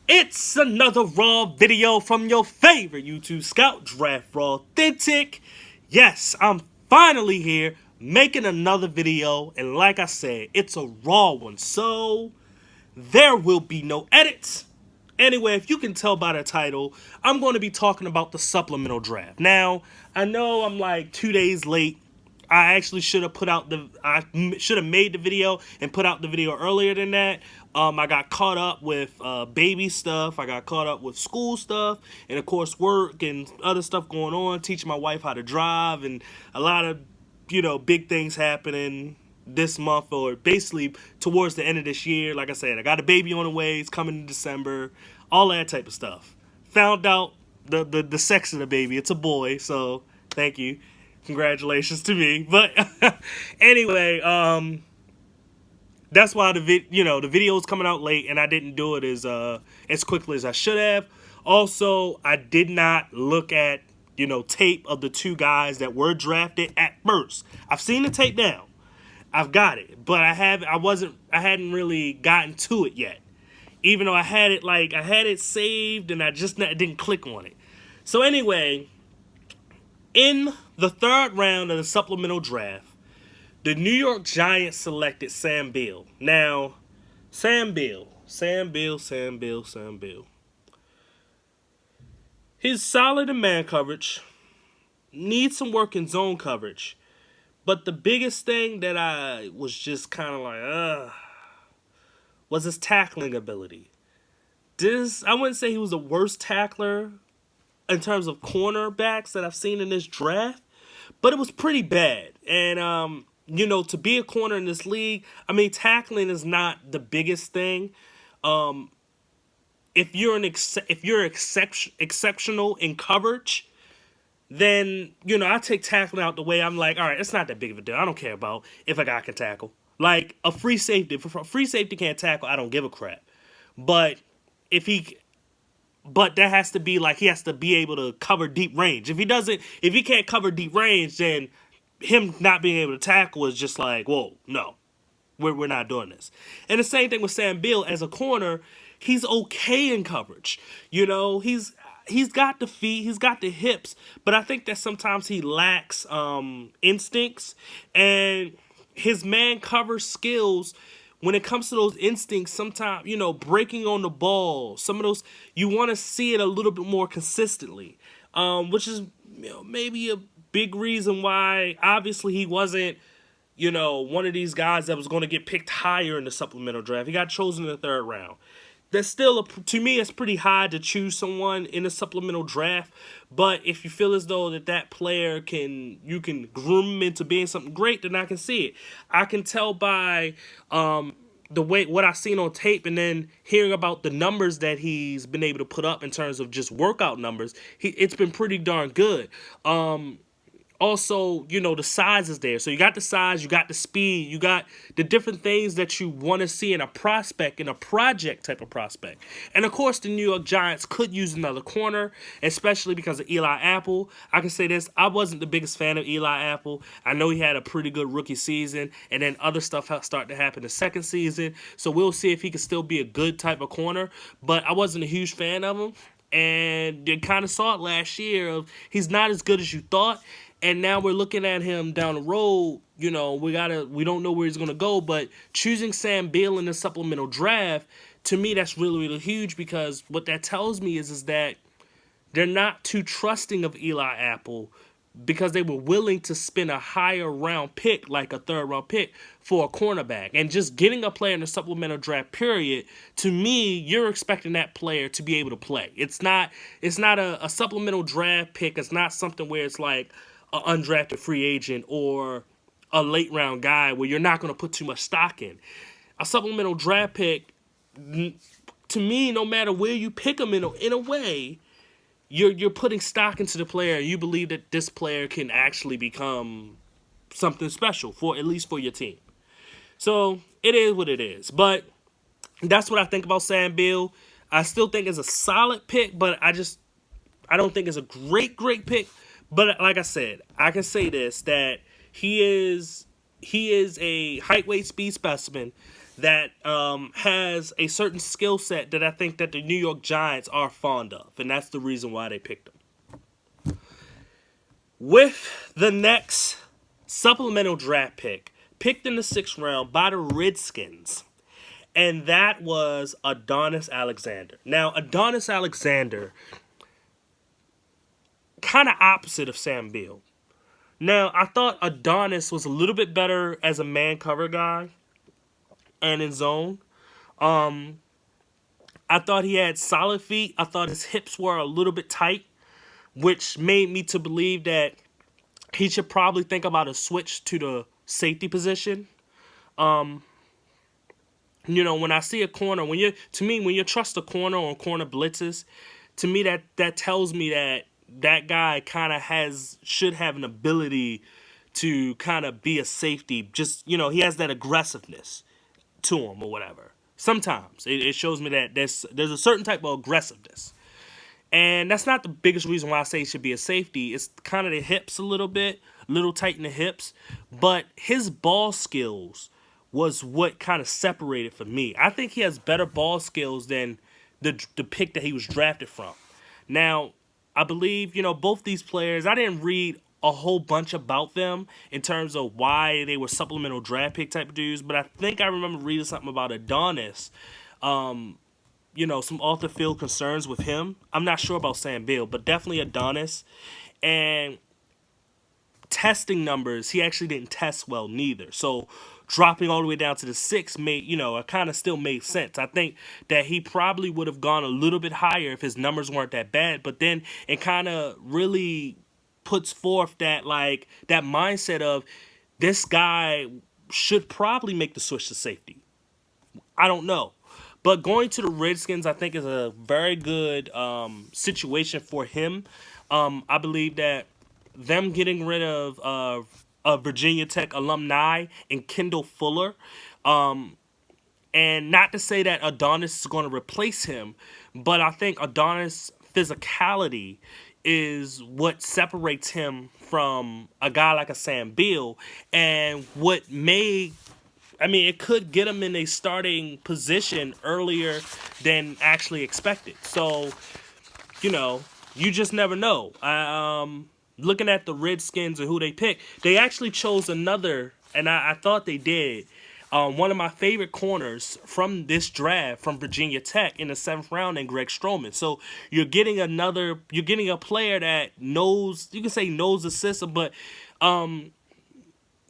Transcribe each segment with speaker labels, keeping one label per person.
Speaker 1: It's another Raw video from your favorite YouTube scout, Draftrawthentic. Yes, I'm finally here making another video, and like I said, it's a Raw one, so there will be no edits. Anyway, if you can tell by the title, I'm going to be talking about the supplemental draft. Now, I know I'm like 2 days late. I actually should have made the video and put out the video earlier than that. I got caught up with baby stuff. I got caught up with school stuff, and of course work and other stuff going on. Teaching my wife how to drive, and a lot of big things happening this month, or basically towards the end of this year. Like I said, I got a baby on the way. It's coming in December. All that type of stuff. Found out the sex of the baby. It's a boy. So thank you. Congratulations to me. But anyway, that's why the video is coming out late, and I didn't do it as quickly as I should have. Also, I did not look at tape of the two guys that were drafted at first. I've seen the tape now. I've got it, but I hadn't really gotten to it yet. Even though I had it saved, and I just didn't click on it. So anyway, in the third round of the supplemental draft, the New York Giants selected Sam Beal. Now, Sam Beal. He's solid in man coverage, needs some work in zone coverage. But the biggest thing that I was just kind of like, was his tackling ability. I wouldn't say he was the worst tackler in terms of cornerbacks that I've seen in this draft, but it was pretty bad. And, to be a corner in this league, I mean, tackling is not the biggest thing. If you're exceptional in coverage, then, I take tackling out the way. I'm like, all right, it's not that big of a deal. I don't care about if a guy can tackle. Like a free safety. If a free safety can't tackle, I don't give a crap. But that has to be like, he has to be able to cover deep range. If he can't cover deep range, then him not being able to tackle is just like, whoa, no, we're not doing this. And the same thing with Sam Beal as a corner. He's okay in coverage. He's got the feet, he's got the hips, but I think that sometimes he lacks instincts, and his man cover skills. When it comes to those instincts, sometimes, breaking on the ball, some of those, you want to see it a little bit more consistently, which is, maybe a big reason why, obviously, he wasn't, one of these guys that was going to get picked higher in the supplemental draft. He got chosen in the third round. That's still, to me, it's pretty high to choose someone in a supplemental draft. But if you feel as though that player you can groom him into being something great, then I can see it. I can tell by what I've seen on tape, and then hearing about the numbers that he's been able to put up in terms of just workout numbers. It's been pretty darn good. Also, the size is there. So you got the size, you got the speed, you got the different things that you want to see in a prospect, in a project type of prospect. And of course, the New York Giants could use another corner, especially because of Eli Apple. I can say this, I wasn't the biggest fan of Eli Apple. I know he had a pretty good rookie season, and then other stuff started to happen the second season. So we'll see if he can still be a good type of corner. But I wasn't a huge fan of him. And you kind of saw it last year of he's not as good as you thought. And now we're looking at him down the road. We don't know where he's gonna go. But choosing Sam Beal in the supplemental draft, to me, that's really, really huge, because what that tells me is that they're not too trusting of Eli Apple, because they were willing to spend a higher round pick, like a third round pick, for a cornerback. And just getting a player in the supplemental draft period, to me, you're expecting that player to be able to play. It's not a supplemental draft pick. It's not something where it's like an undrafted free agent or a late round guy where you're not going to put too much stock in. A supplemental draft pick, to me, no matter where you pick them in a way, you're putting stock into the player. You believe that this player can actually become something special, at least for your team. So it is what it is. But that's what I think about Sam Beal. I still think it's a solid pick, but I don't think it's a great pick. But like I said, I can say this, that he is a height, weight, speed specimen that has a certain skill set that I think that the New York Giants are fond of, and that's the reason why they picked him. With the next supplemental draft pick, picked in the 6th round by the Redskins, and that was Adonis Alexander. Now, Adonis Alexander, kind of opposite of Sam Beal. Now, I thought Adonis was a little bit better as a man cover guy and in zone. I thought he had solid feet. I thought his hips were a little bit tight, which made me to believe that he should probably think about a switch to the safety position. When I see a corner, when you trust a corner on corner blitzes, to me that tells me that guy kind of should have an ability to kind of be a safety. Just, he has that aggressiveness to him or whatever. Sometimes it shows me that there's a certain type of aggressiveness. And that's not the biggest reason why I say he should be a safety. It's kind of the hips a little tight in the hips. But his ball skills was what kind of separated for me. I think he has better ball skills than the pick that he was drafted from. Now, I believe, both these players, I didn't read a whole bunch about them in terms of why they were supplemental draft pick type of dudes, but I think I remember reading something about Adonis. Some off the field concerns with him. I'm not sure about Sam Beal, but definitely Adonis. And testing numbers, he actually didn't test well neither. So dropping all the way down to the 6 it kind of still made sense. I think that he probably would have gone a little bit higher if his numbers weren't that bad, but then it kind of really puts forth that mindset of this guy should probably make the switch to safety. I don't know. But going to the Redskins, I think, is a very good situation for him. I believe that them getting rid of Virginia Tech alumni and Kendall Fuller, and not to say that Adonis is going to replace him, but I think Adonis' physicality is what separates him from a guy like a Sam Beal, and it could get him in a starting position earlier than actually expected. So, you just never know. Looking at the Redskins and who they picked, they actually chose another, and I thought they did, one of my favorite corners from this draft from Virginia Tech in the 7th round, and Greg Stroman. So you're getting a player that knows the system, but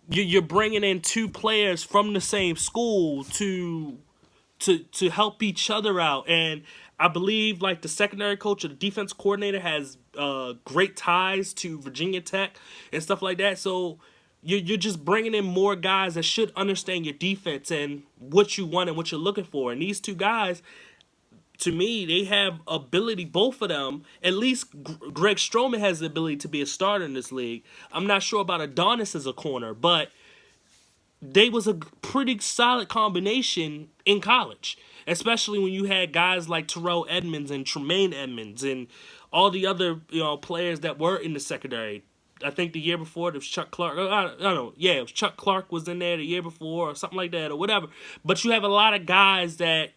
Speaker 1: you're bringing in 2 players from the same school to help each other out. And I believe the secondary coach or the defense coordinator has great ties to Virginia Tech and stuff like that. So you're just bringing in more guys that should understand your defense and what you want and what you're looking for. And these 2 guys, to me, they have ability, both of them. At least Greg Stroman has the ability to be a starter in this league. I'm not sure about Adonis as a corner, but they was a pretty solid combination in college, especially when you had guys like Terrell Edmonds and Tremaine Edmonds and all the other players that were in the secondary. I think the year before it was Chuck Clark. I don't know. Yeah, it was Chuck Clark was in there the year before or something like that or whatever. But you have a lot of guys that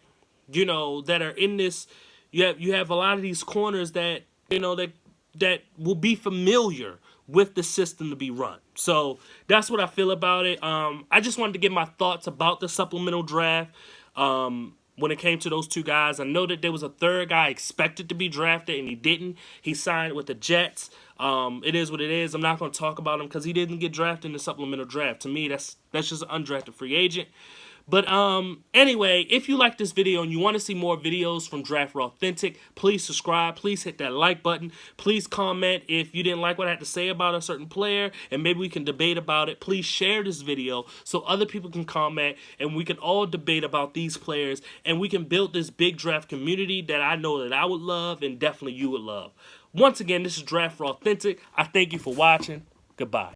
Speaker 1: that are in this. You have a lot of these corners that that will be familiar with the system to be run. So that's what I feel about it. I just wanted to give my thoughts about the supplemental draft. When it came to those 2 guys, I know that there was a 3rd guy expected to be drafted and he didn't. He signed with the Jets. It is what it is. I'm not going to talk about him because he didn't get drafted in the supplemental draft. To me, that's just an undrafted free agent. But anyway, if you like this video and you want to see more videos from Draftrawthentic, please subscribe. Please hit that like button. Please comment if you didn't like what I had to say about a certain player, and maybe we can debate about it. Please share this video so other people can comment, and we can all debate about these players, and we can build this big draft community that I know that I would love and definitely you would love. Once again, this is Draftrawthentic. I thank you for watching. Goodbye.